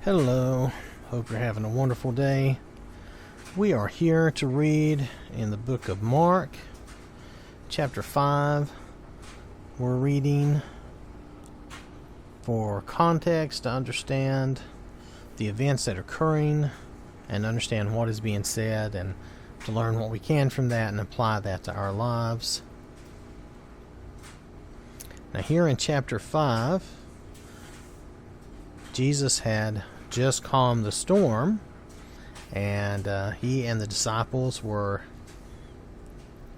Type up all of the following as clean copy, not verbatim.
Hello, hope you're having a wonderful day. We are here to read in the book of Mark, chapter 5. We're reading for context to understand the events that are occurring and understand what is being said and to learn what we can from that and apply that to our lives. Now here in chapter 5, Jesus had just calmed the storm, and he and the disciples were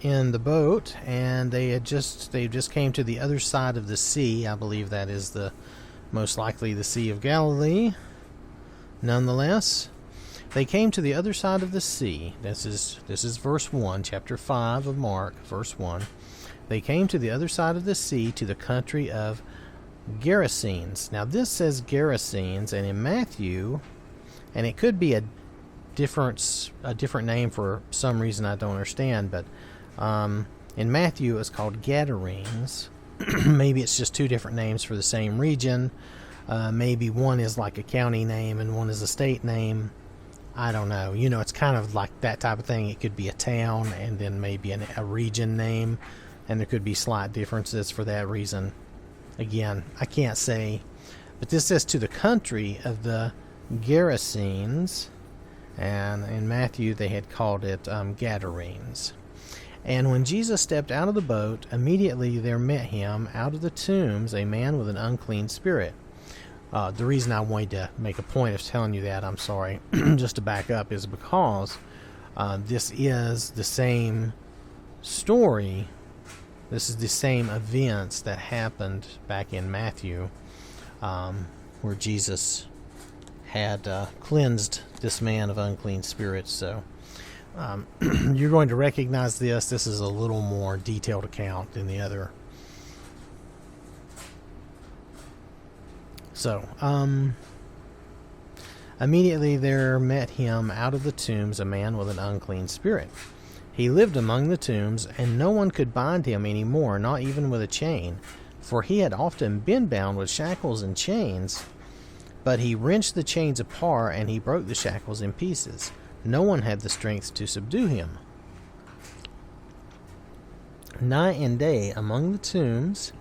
in the boat, and they just came to the other side of the sea. I believe that is most likely the Sea of Galilee. Nonetheless, they came to the other side of the sea. This is verse 1, chapter 5 of Mark, verse 1. They came to the other side of the sea, to the country of Gerasenes. Now this says Gerasenes, and in Matthew, and it could be a different name for some reason I don't understand, but in Matthew it's called Gadarenes. Maybe it's just two different names for the same region. Maybe one is like a county name and one is a state name. I don't know. It's kind of like that type of thing. It could be a town and then maybe a region name, and there could be slight differences for that reason. Again, I can't say, but this says to the country of the Gerasenes, and in Matthew they had called it Gadarenes. And when Jesus stepped out of the boat, immediately there met him out of the tombs a man with an unclean spirit. The reason I wanted to make a point of telling you that, I'm sorry, just to back up, is because this is the same story. This is the same events that happened back in Matthew, where Jesus had cleansed this man of unclean spirits. So you're going to recognize this. This is a little more detailed account than the other. So immediately there met him out of the tombs a man with an unclean spirit. He lived among the tombs, and no one could bind him any more, not even with a chain, for he had often been bound with shackles and chains. But he wrenched the chains apart, and he broke the shackles in pieces. No one had the strength to subdue him. Night and day among the tombs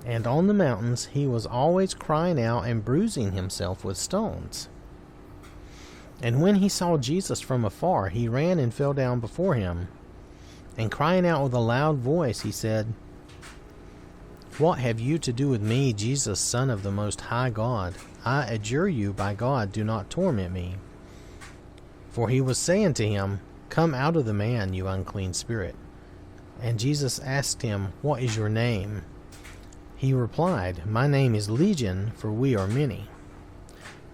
and on the mountains he was always crying out and bruising himself with stones. And when he saw Jesus from afar, he ran and fell down before him. And crying out with a loud voice, he said, "What have you to do with me, Jesus, Son of the Most High God? I adjure you by God, do not torment me." For he was saying to him, "Come out of the man, you unclean spirit." And Jesus asked him, "What is your name?" He replied, "My name is Legion, for we are many."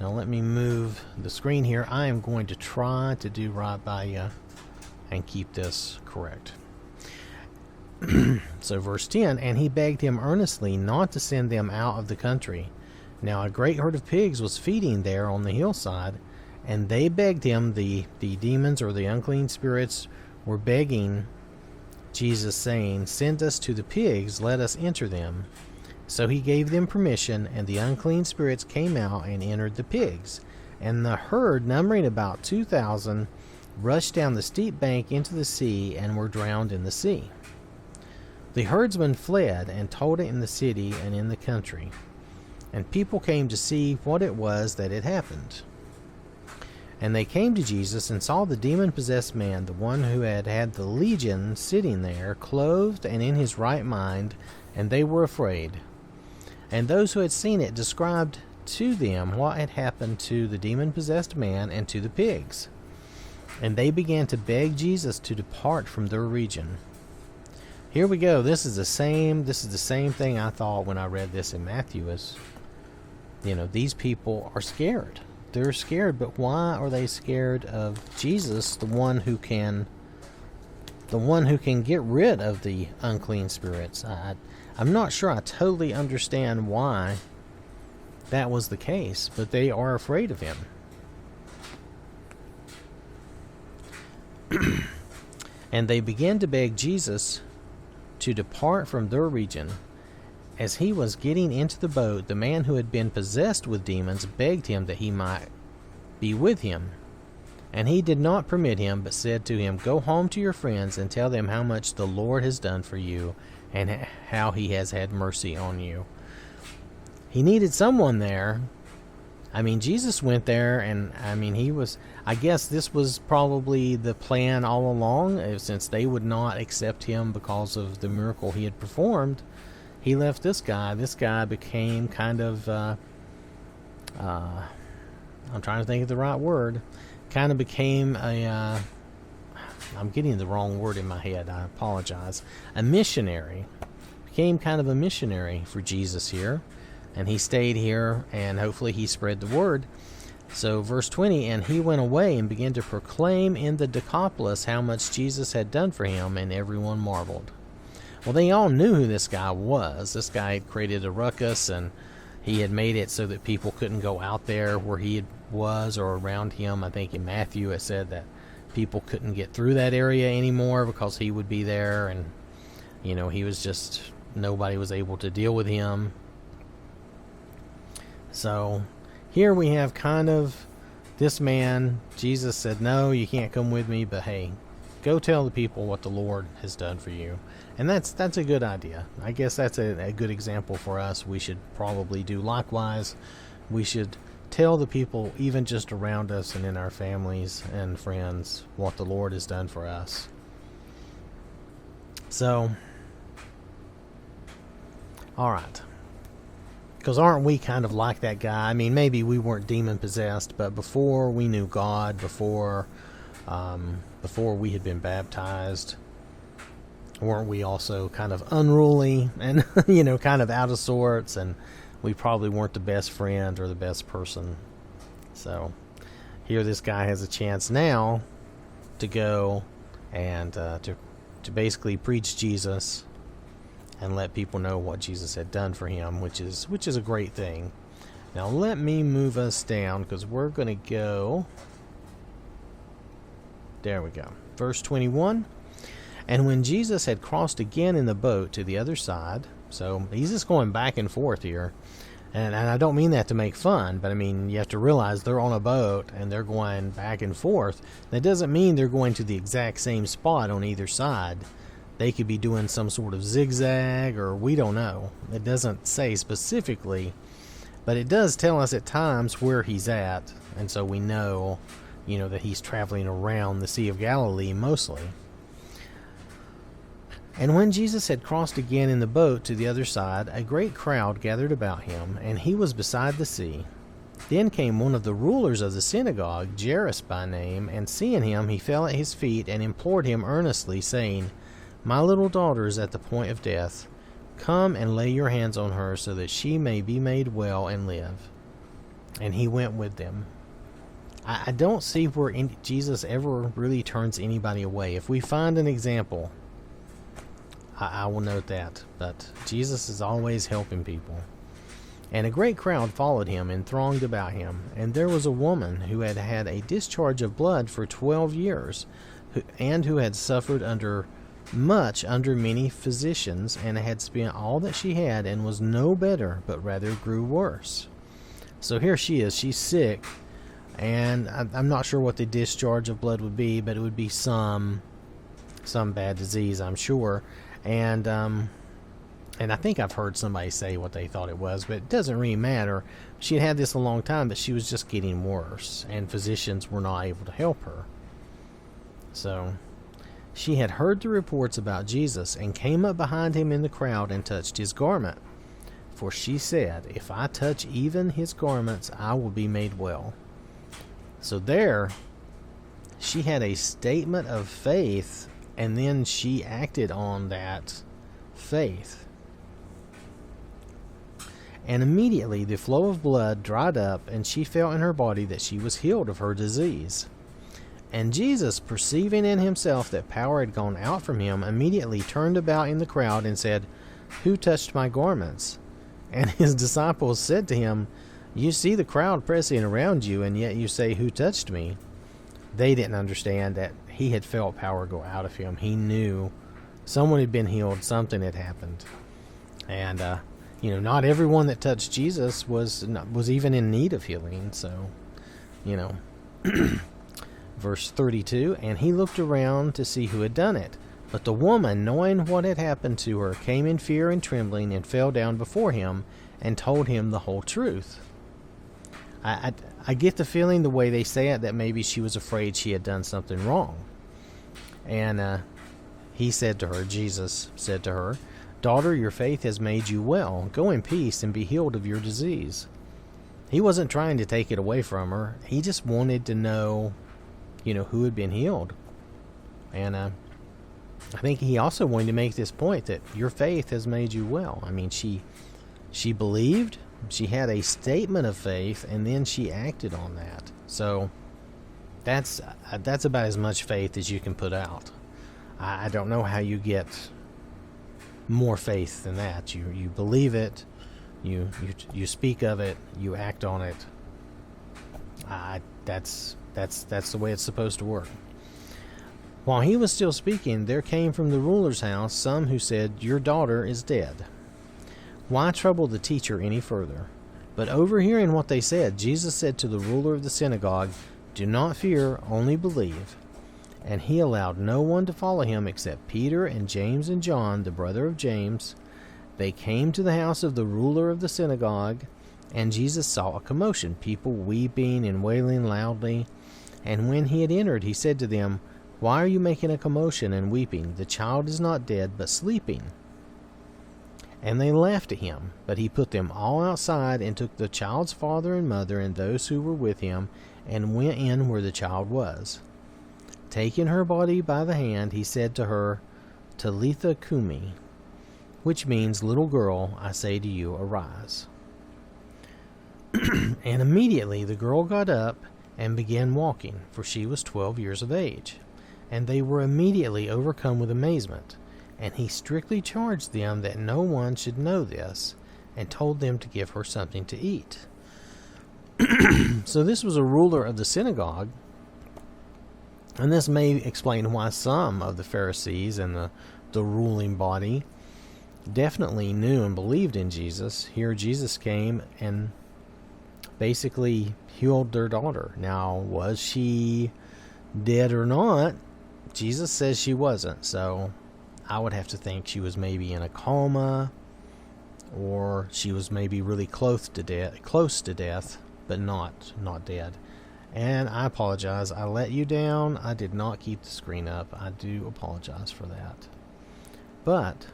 Now let me move the screen here. I am going to try to do right by you and keep this correct. So verse 10, and he begged him earnestly not to send them out of the country. Now a great herd of pigs was feeding there on the hillside, and they begged him, the demons or the unclean spirits were begging Jesus, saying, "Send us to the pigs, let us enter them." So he gave them permission, and the unclean spirits came out and entered the pigs. And the herd, numbering about 2,000, rushed down the steep bank into the sea and were drowned in the sea. The herdsmen fled and told it in the city and in the country. And people came to see what it was that had happened. And they came to Jesus and saw the demon-possessed man, the one who had had the legion, sitting there, clothed and in his right mind, and they were afraid. And those who had seen it described to them what had happened to the demon-possessed man and to the pigs. And they began to beg Jesus to depart from their region. Here we go. This is the same thing I thought when I read this in Matthew. Is, these people are scared. They're scared, but why are they scared of Jesus, the one who can get rid of the unclean spirits? I'm not sure I totally understand why that was the case, but they are afraid of him. And they began to beg Jesus to depart from their region. As he was getting into the boat, the man who had been possessed with demons begged him that he might be with him. And he did not permit him, but said to him, Go home to your friends and tell them how much the Lord has done for you and how he has had mercy on you. He needed someone there. I mean, Jesus went there, and I guess this was probably the plan all along, since they would not accept him because of the miracle he had performed. He left this guy. This guy became kind of, I'm trying to think of the right word, kind of became I'm getting the wrong word in my head, I apologize. A missionary. Became kind of a missionary for Jesus here. And he stayed here, and hopefully he spread the word. So verse 20, and he went away and began to proclaim in the Decapolis how much Jesus had done for him, and everyone marveled. Well, they all knew who this guy was. This guy had created a ruckus, and he had made it so that people couldn't go out there where he was or around him. I think in Matthew it said that people couldn't get through that area anymore because he would be there, and he was just, nobody was able to deal with him. So here we have kind of this man. Jesus said, no, you can't come with me, but hey, go tell the people what the Lord has done for you. And that's a good idea. I guess that's a good example for us. We should probably do likewise. We should tell the people, even just around us and in our families and friends, what the Lord has done for us. So, all right. Because aren't we kind of like that guy? I mean, maybe we weren't demon-possessed, but before we knew God, before we had been baptized, weren't we also kind of unruly and, kind of out of sorts, and we probably weren't the best friend or the best person. So here this guy has a chance now to go and to basically preach Jesus and let people know what Jesus had done for him, which is a great thing. Now let me move us down, because we're going to go, there we go, verse 21. And when Jesus had crossed again in the boat to the other side, so he's just going back and forth here, and I don't mean that to make fun, but I mean, you have to realize they're on a boat and they're going back and forth. That doesn't mean they're going to the exact same spot on either side. They could be doing some sort of zigzag, or we don't know. It doesn't say specifically, but it does tell us at times where he's at, and so we know, that he's traveling around the Sea of Galilee mostly. And when Jesus had crossed again in the boat to the other side, a great crowd gathered about him, and he was beside the sea. Then came one of the rulers of the synagogue, Jairus by name, and seeing him, he fell at his feet and implored him earnestly, saying, My little daughter is at the point of death. Come and lay your hands on her, so that she may be made well and live. And he went with them. I don't see where Jesus ever really turns anybody away. If we find an example, I will note that. But Jesus is always helping people. And a great crowd followed him and thronged about him. And there was a woman who had had a discharge of blood for 12 years, and who had suffered much under many physicians, and had spent all that she had, and was no better, but rather grew worse. So here she is. She's sick, and I'm not sure what the discharge of blood would be, but it would be some bad disease, I'm sure. And I think I've heard somebody say what they thought it was, but it doesn't really matter. She had this a long time, but she was just getting worse, and physicians were not able to help her. So she had heard the reports about Jesus, and came up behind him in the crowd and touched his garment. For she said, If I touch even his garments, I will be made well. So there, she had a statement of faith, and then she acted on that faith. And immediately the flow of blood dried up, and she felt in her body that she was healed of her disease. And Jesus, perceiving in himself that power had gone out from him, immediately turned about in the crowd and said, Who touched my garments? And his disciples said to him, You see the crowd pressing around you, and yet you say, Who touched me? They didn't understand that he had felt power go out of him. He knew someone had been healed, something had happened. And not everyone that touched Jesus was even in need of healing. So, you know, verse 32, and he looked around to see who had done it. But the woman, knowing what had happened to her, came in fear and trembling and fell down before him and told him the whole truth. I get the feeling, the way they say it, that maybe she was afraid she had done something wrong. And he said to her, Jesus said to her, "Daughter, your faith has made you well. Go in peace and be healed of your disease." He wasn't trying to take it away from her. He just wanted to know, who had been healed. And I think he also wanted to make this point that your faith has made you well. I mean, she believed, she had a statement of faith, and then she acted on that. So that's about as much faith as you can put out. I don't know how you get more faith than that. You believe it, you speak of it, you act on it. That's the way it's supposed to work. While he was still speaking, there came from the ruler's house some who said, "Your daughter is dead. Why trouble the teacher any further?" But overhearing what they said, Jesus said to the ruler of the synagogue, "Do not fear, only believe." And he allowed no one to follow him except Peter and James and John, the brother of James. They came to the house of the ruler of the synagogue, and Jesus saw a commotion, people weeping and wailing loudly. And when he had entered, he said to them, "Why are you making a commotion and weeping? The child is not dead, but sleeping." And they laughed at him. But he put them all outside and took the child's father and mother and those who were with him and went in where the child was. Taking her body by the hand, he said to her, "Talitha cumi," which means, "Little girl, I say to you, arise." And immediately the girl got up and began walking, for she was 12 years of age. And they were immediately overcome with amazement. And he strictly charged them that no one should know this, and told them to give her something to eat. So this was a ruler of the synagogue, and this may explain why some of the Pharisees and the ruling body definitely knew and believed in Jesus. Here Jesus came and basically healed their daughter. Now, was she dead or not? Jesus says she wasn't, so I would have to think she was maybe in a coma, or she was maybe really close to death, but not dead. And I apologize. I let you down. I did not keep the screen up. I do apologize for that. But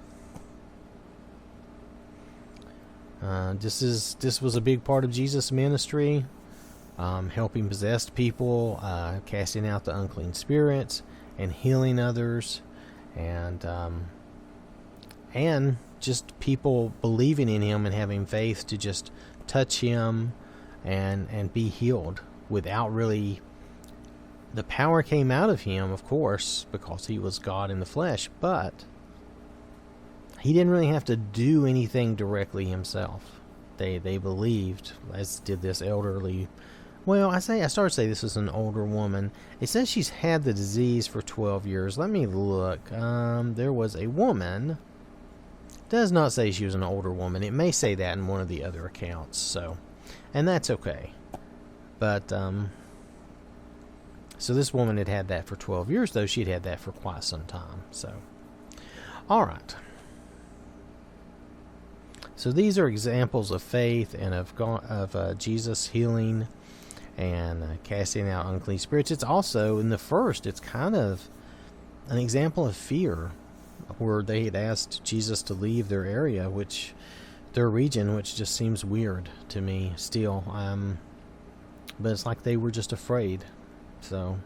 this was a big part of Jesus' ministry, helping possessed people, casting out the unclean spirits, and healing others, and just people believing in him and having faith to just touch him and be healed without really. The power came out of him, of course, because he was God in the flesh, but he didn't really have to do anything directly himself. They believed, as did this elderly. Well, I started to say this was an older woman. It says she's had the disease for 12 years. Let me look. There was a woman. It does not say she was an older woman. It may say that in one of the other accounts. So, and that's okay. But so this woman had that for 12 years, though she'd had that for quite some time. So, all right. So these are examples of faith and of Jesus healing and casting out unclean spirits. It's also, in the first, it's kind of an example of fear, where they had asked Jesus to leave their area, their region, which just seems weird to me still. But it's like they were just afraid. So,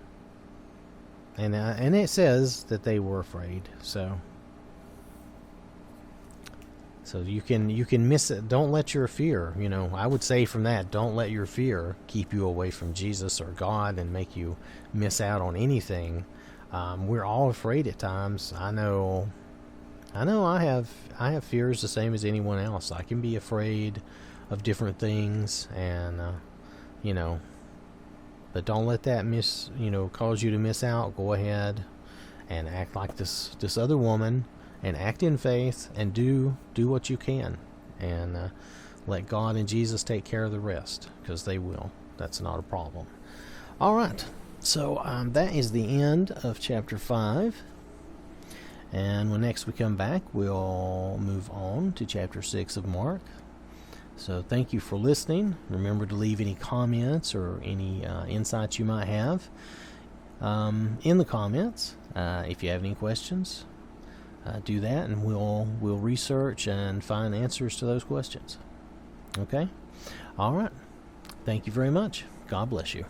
and it says that they were afraid. So you can miss it. Don't let your fear, I would say from that, don't let your fear keep you away from Jesus or God and make you miss out on anything. We're all afraid at times. I know I have fears the same as anyone else. I can be afraid of different things, and but don't let that cause you to miss out. Go ahead and act like this other woman, and act in faith, and do what you can. and let God and Jesus take care of the rest, because they will. That's not a problem. All right, so that is the end of chapter 5. And when next we come back, we'll move on to chapter 6 of Mark. So thank you for listening. Remember to leave any comments or any insights you might have in the comments. If you have any questions, do that, and we'll research and find answers to those questions. Okay? All right. Thank you very much. God bless you.